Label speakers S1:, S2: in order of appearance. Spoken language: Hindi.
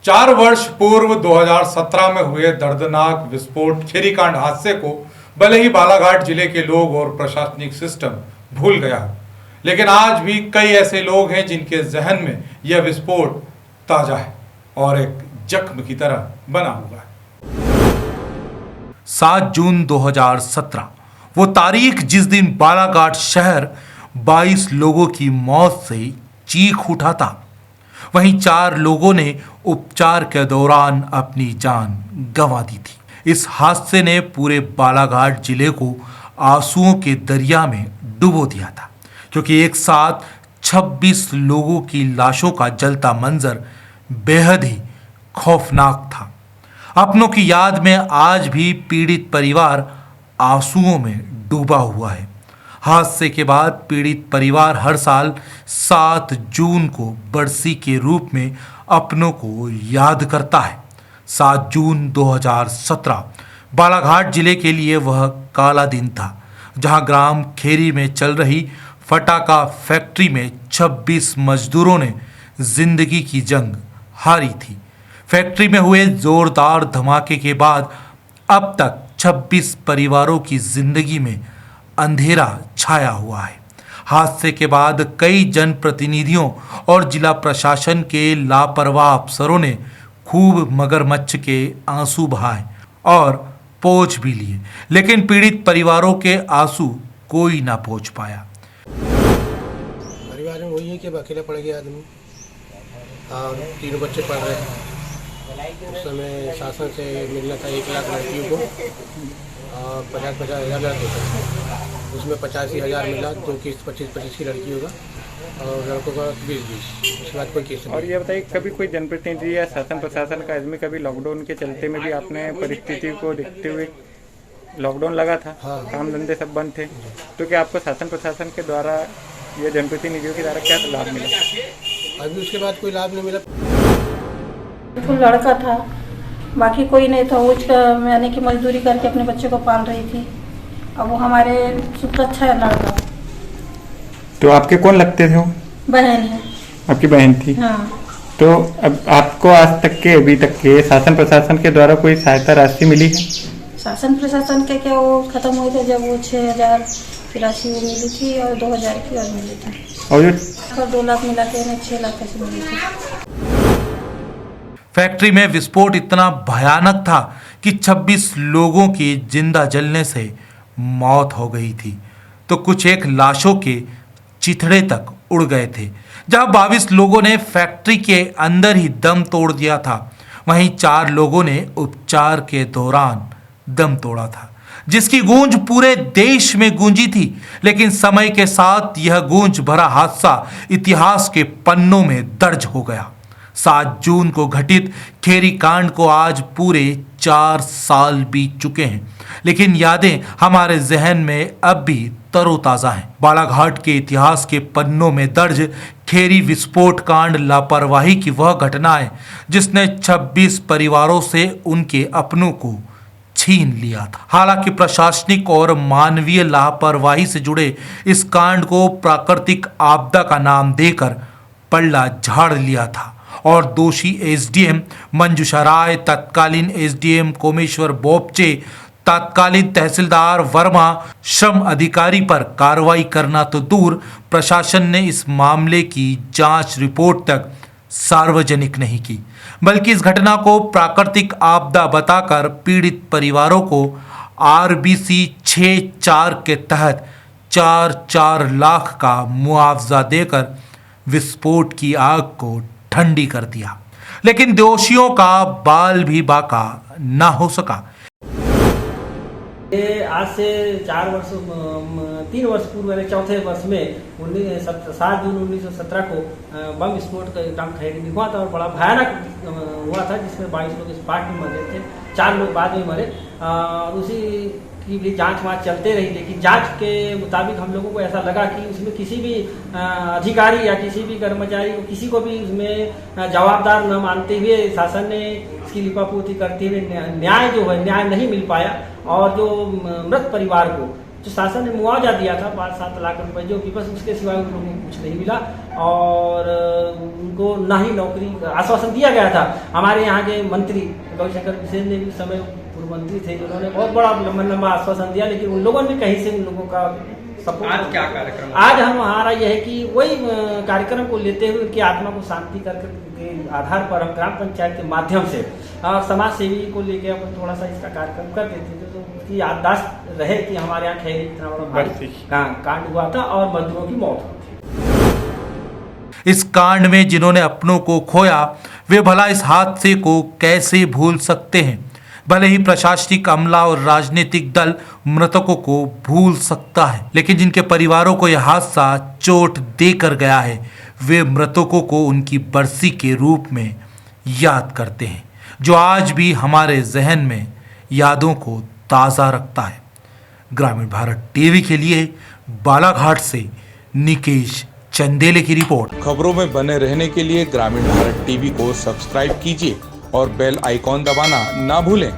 S1: 4 वर्ष पूर्व 2017 में हुए दर्दनाक विस्फोट खेरीकांड हादसे को भले ही बालाघाट जिले के लोग और प्रशासनिक सिस्टम भूल गया हो, लेकिन आज भी कई ऐसे लोग हैं जिनके जहन में यह विस्फोट ताजा है और एक जख्म की तरह बना हुआ है। 7 जून 2017 वो तारीख जिस दिन बालाघाट शहर 22 लोगों की मौत से चीख उठा था। वहीं 4 लोगों ने उपचार के दौरान अपनी जान गंवा दी थी। इस हादसे ने पूरे बालाघाट जिले को आंसुओं के दरिया में डुबो दिया था, क्योंकि एक साथ 26 लोगों की लाशों का जलता मंजर बेहद ही खौफनाक था। अपनों की याद में आज भी पीड़ित परिवार आंसुओं में डूबा हुआ है। हादसे के बाद पीड़ित परिवार हर साल 7 जून को बरसी के रूप में अपनों को याद करता है। 7 जून 2017 बालाघाट जिले के लिए वह काला दिन था, जहां ग्राम खेरी में चल रही फटाका फैक्ट्री में 26 मजदूरों ने जिंदगी की जंग हारी थी। फैक्ट्री में हुए जोरदार धमाके के बाद अब तक 26 परिवारों की जिंदगी में अंधेरा छाया हुआ है। हादसे के बाद कई जनप्रतिनिधियों और जिला प्रशासन के लापरवाह अफसरों ने खूब मगरमच्छ के आंसू बहाए और पोंछ भी लिए, लेकिन पीड़ित परिवारों के आंसू कोई ना पोंछ पाया।
S2: परिवार में वही है कि अब अकेला पड़ गया आदमी और 3 बच्चे पढ़ रहे हैं। उस समय शासन से मिलना था 1 लाख लड़कियों को और 50-50 हज़ार देते हैं। उसमें 85,000 मिला, 2 किस्त 25-25 की लड़कियों का और लड़कों का 20-20। उसके बाद कोई किस्त।
S3: और ये बताइए, कभी कोई जनप्रतिनिधि या शासन प्रशासन का इसमें कभी लॉकडाउन के चलते में भी आपने परिस्थिति को देखते हुए लॉकडाउन लगा था,
S2: हाँ।
S3: काम धंधे सब बंद थे, तो क्या आपको शासन प्रशासन के द्वारा या जनप्रतिनिधियों के द्वारा क्या लाभ मिला?
S2: अभी उसके बाद कोई लाभ नहीं मिला।
S4: तो लड़का था, बाकी कोई नहीं था। उसका मैंने की मजदूरी करके अपने बच्चे को पाल रही थी। अब वो हमारे सुख अच्छा है लड़का।
S3: तो आपके कौन लगते थे वो?
S4: बहन है।
S3: आपकी बहन थी?
S4: हाँ।
S3: तो अब आपको आज तक के अभी तक के शासन प्रशासन के द्वारा कोई सहायता राशि मिली है?
S4: शासन प्रशासन के क्या वो खत्म हुए थे जब वो 6,000 की राशि मिली थी और 2,000 की और मिली थी,
S3: और जो
S4: 2 लाख मिला के 6 लाख ऐसे मिली थी।
S1: फैक्ट्री में विस्फोट इतना भयानक था कि 26 लोगों की जिंदा जलने से मौत हो गई थी, तो कुछ एक लाशों के चिथड़े तक उड़ गए थे। जहां 22 लोगों ने फैक्ट्री के अंदर ही दम तोड़ दिया था, वहीं 4 लोगों ने उपचार के दौरान दम तोड़ा था, जिसकी गूंज पूरे देश में गूंजी थी। लेकिन समय के साथ यह गूंज भरा हादसा इतिहास के पन्नों में दर्ज हो गया। 7 जून को घटित खेरी कांड को आज पूरे 4 साल बीत चुके हैं, लेकिन यादें हमारे जहन में अब भी तरोताजा हैं। बालाघाट के इतिहास के पन्नों में दर्ज खेरी विस्फोट कांड लापरवाही की वह घटना है जिसने 26 परिवारों से उनके अपनों को छीन लिया था। हालांकि प्रशासनिक और मानवीय लापरवाही से जुड़े इस कांड को प्राकृतिक आपदा का नाम देकर पल्ला झाड़ लिया था और दोषी एसडीएम मंजूषा राय, तत्कालीन एसडीएम कोमेश्वर बोपचे, तत्कालीन तहसीलदार वर्मा, श्रम अधिकारी पर कार्रवाई करना तो दूर, प्रशासन ने इस मामले की जांच रिपोर्ट तक सार्वजनिक नहीं की, बल्कि इस घटना को प्राकृतिक आपदा बताकर पीड़ित परिवारों को आरबीसी 6(4) के तहत 4 लाख का मुआवजा देकर विस्फोट की आग को ठंडी कर दिया। लेकिन दोषियों का बाल भी बाका ना हो सका।
S5: ये आज से 3 वर्ष पूर्व यानी चौथे वर्ष में 7 जून 1917 को बम विस्फोट का काम खेरी में हुआ था और बड़ा भयानक हुआ था, जिसमें 22 लोग स्पॉट में मरे थे, 4 लोग बाद में मरे। और उसी की भी जांच वाँच चलते रही, लेकिन जांच के मुताबिक हम लोगों को ऐसा लगा कि उसमें किसी भी अधिकारी या किसी भी कर्मचारी को किसी को भी उसमें जवाबदार न मानते हुए शासन ने इसकी लिपापोती करते हुए न्याय जो है न्याय नहीं मिल पाया और जो मृत परिवार को जो शासन ने मुआवजा दिया था 5-7 लाख रुपए, जो कि बस उसके सिवा उन लोगों को कुछ नहीं मिला और उनको ना ही नौकरी आश्वासन दिया गया था। हमारे यहाँ के मंत्री गौरीशंकर बिसेन ने भी समय पूर्व मंत्री थे, उन्होंने बहुत बड़ा लंबा आश्वासन दिया, लेकिन उन लोगों ने कहीं से उन लोगों का सपोर्ट।
S3: आज क्या कार्यक्रम?
S5: आज हमारा यह है कि वही कार्यक्रम को लेते हुए उनकी आत्मा को शांति करके के आधार पर हम ग्राम पंचायत के माध्यम से और समाज सेवी को लेके अपन थोड़ा सा इसका कार्यक्रम कर देते थे, तो उसकी याददाश्त रहे कि हमारे यहाँ खैर इतना बड़ा भारी कांड हुआ था और मजदूरों की मौत हुई थी।
S1: इस कांड में जिन्होंने अपनों को खोया वे भला इस हादसे को कैसे भूल सकते हैं। भले ही प्रशासनिक अमला और राजनीतिक दल मृतकों को भूल सकता है, लेकिन जिनके परिवारों को यह हादसा चोट देकर गया है वे मृतकों को उनकी बरसी के रूप में याद करते हैं, जो आज भी हमारे जहन में यादों को ताज़ा रखता है। ग्रामीण भारत टीवी के लिए बालाघाट से निकेश चंदेले की रिपोर्ट।
S6: खबरों में बने रहने के लिए ग्रामीण भारत टीवी को सब्सक्राइब कीजिए और बेल आइकॉन दबाना ना भूलें।